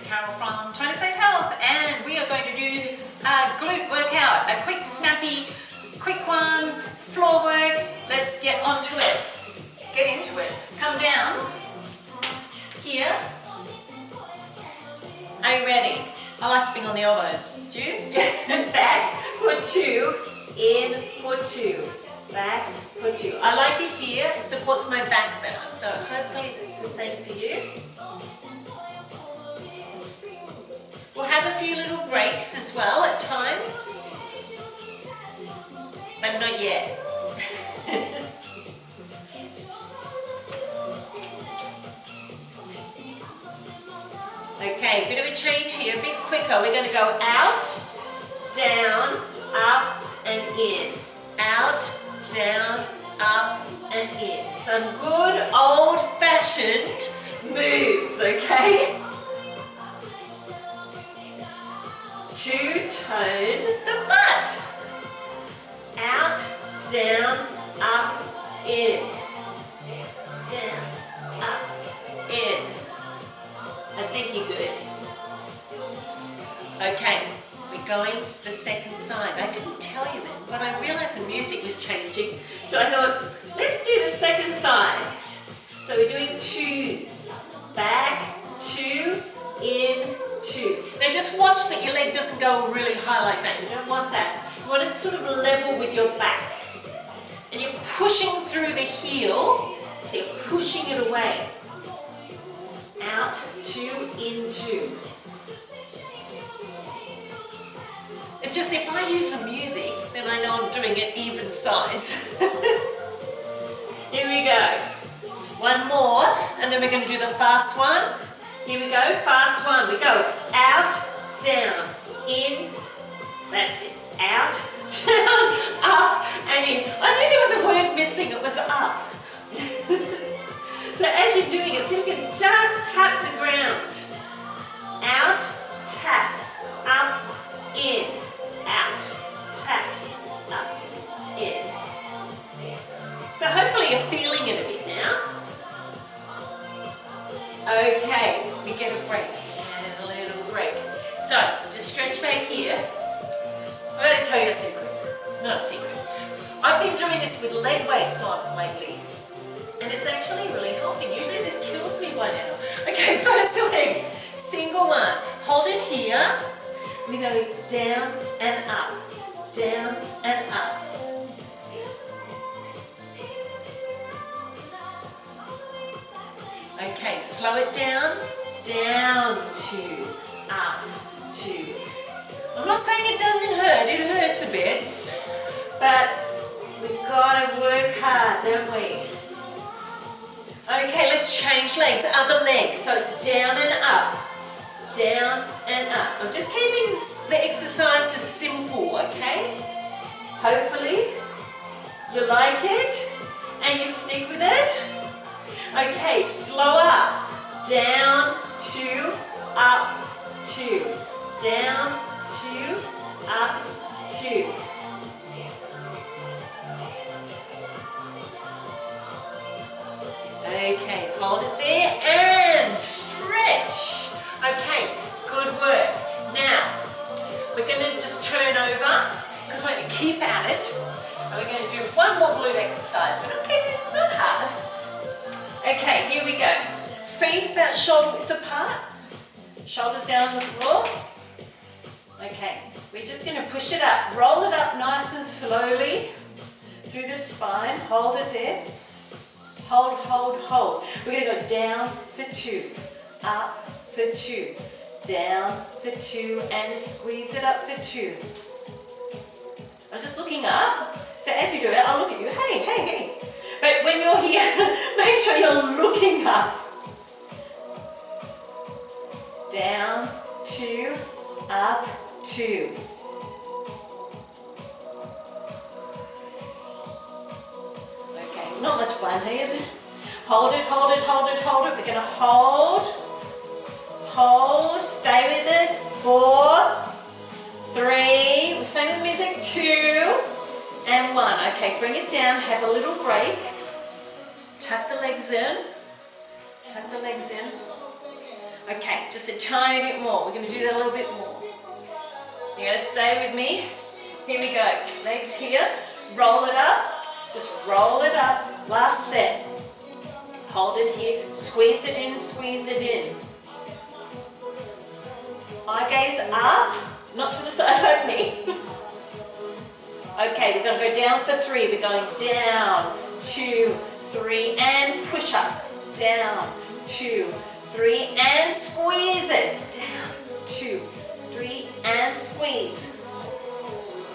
Carol from Tiny Space Health, and we are going to do a glute workout, a quick, snappy, quick one, floor work. Let's get onto it. Get into it. Come down here. Are you ready? I like being on the elbows. Do you? Back for two, in for two, back for two. I like it here. It supports my back better. So hopefully it's the same for you. We'll have a few little breaks as well at times, but not yet. Okay, bit of a change here, a bit quicker. We're going to go out, down, up and in. Out, down, up and in. Some good old-fashioned moves, okay? To tone the butt. Out, down, up, in. Down, up, in. I think you're good. Okay, we're going the second side. I didn't tell you that, but I realized the music was changing. So I thought, let's do the second side. So we're doing twos. Back, two, in, two. Now just watch that your leg doesn't go really high like that. You don't want that. You want it sort of level with your back. And you're pushing through the heel, so you're pushing it away. Out, two, in, two. It's just if I use the music, then I know I'm doing it even sides. Here we go. One more, and then we're going to do the fast one. Here we go, fast one. We go out, down, in. That's it. Out, down, up, and in. I knew there was a word missing. It was up. So as you're doing it, so you can just tap the ground. Out, tap, up, in. Out, tap, up, in. So hopefully you're feeling it a bit now. Okay, we get a break, and a little break. So, just stretch back here. I'm going to tell you a secret. It's not a secret. I've been doing this with leg weights on lately, and it's actually really helping. Usually this kills me by now. Okay, first leg, single one. Hold it here. We're going down and up, down and up. Okay, slow it down, down, two, up, two. I'm not saying it doesn't hurt, it hurts a bit, but we've got to work hard, don't we? Okay, let's change legs, other leg, so it's down and up, down and up. I'm just keeping the exercises simple, okay? Hopefully you like it and you stick with it. Okay, slow up, down, two, up, two, down, two, up, two. Okay, hold it there and stretch. Okay, good work. Now, we're going to just turn over because we're going to keep at it. And we're going to do one more glute exercise, but okay, not hard. Okay, here we go. Feet about shoulder width apart. Shoulders down on the floor. Okay, we're just going to push it up. Roll it up nice and slowly through the spine. Hold it there. Hold, hold, hold. We're going to go down for two, up for two, down for two, and squeeze it up for two. I'm just looking up. So as you do it, I'll look at you. Hey, hey, hey. But when you're here, make sure you're looking up. Down, two, up, two. Okay, not much fun here, is it? Hold it, hold it, hold it, hold it. We're going to hold, hold, stay with it. 4, 3, we're staying with music. 2, and 1. Okay, bring it down, have a little break. Tuck the legs in. Tuck the legs in. Okay, just a tiny bit more. We're going to do that a little bit more. You're going to stay with me. Here we go. Legs here. Roll it up. Just roll it up. Last set. Hold it here. Squeeze it in, squeeze it in. Eye gaze up. Not to the side like me. Okay, we're going to go down for 3. We're going down, 2, 3, and push up. Down, 2, 3, and squeeze it. Down, 2, 3, and squeeze.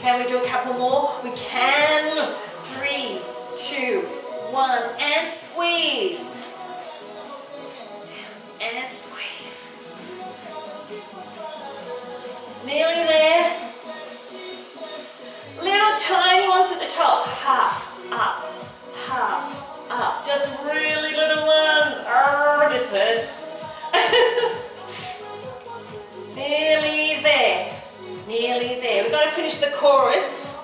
Can we do a couple more? We can. 3, 2, 1, and squeeze. Down, and squeeze. Nearly there. Little tiny ones at the top. Half, up, half, up. Just really little ones. Oh, this hurts. Nearly there. Nearly there. We've got to finish the chorus.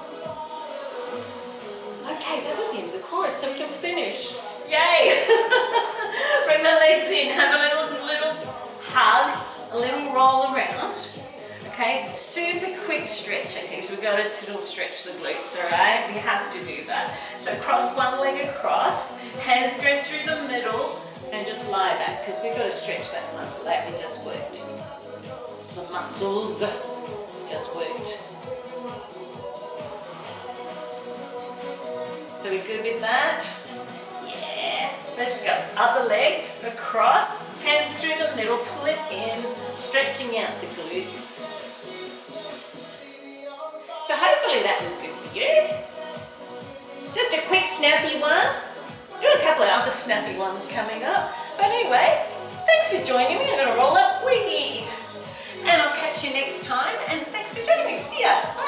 Okay, that was the end of the chorus, so we can finish. Yay! Bring the legs in. Have a little hug, a little roll around. Okay, super quick stretch. Okay, so we've got to still stretch the glutes, all right? We have to do that. So cross one leg across, hands go through the middle, and just lie back, because we've got to stretch that muscle that we just worked. The muscles just worked. So we're good with that? Yeah. Let's go. Other leg across, hands through the middle, pull it in, stretching out the glutes. So hopefully that was good for you. Just a quick snappy one. Do a couple of other snappy ones coming up. But anyway, thanks for joining me. I'm going to roll up wiggy. And I'll catch you next time. And thanks for joining me. See ya. Bye.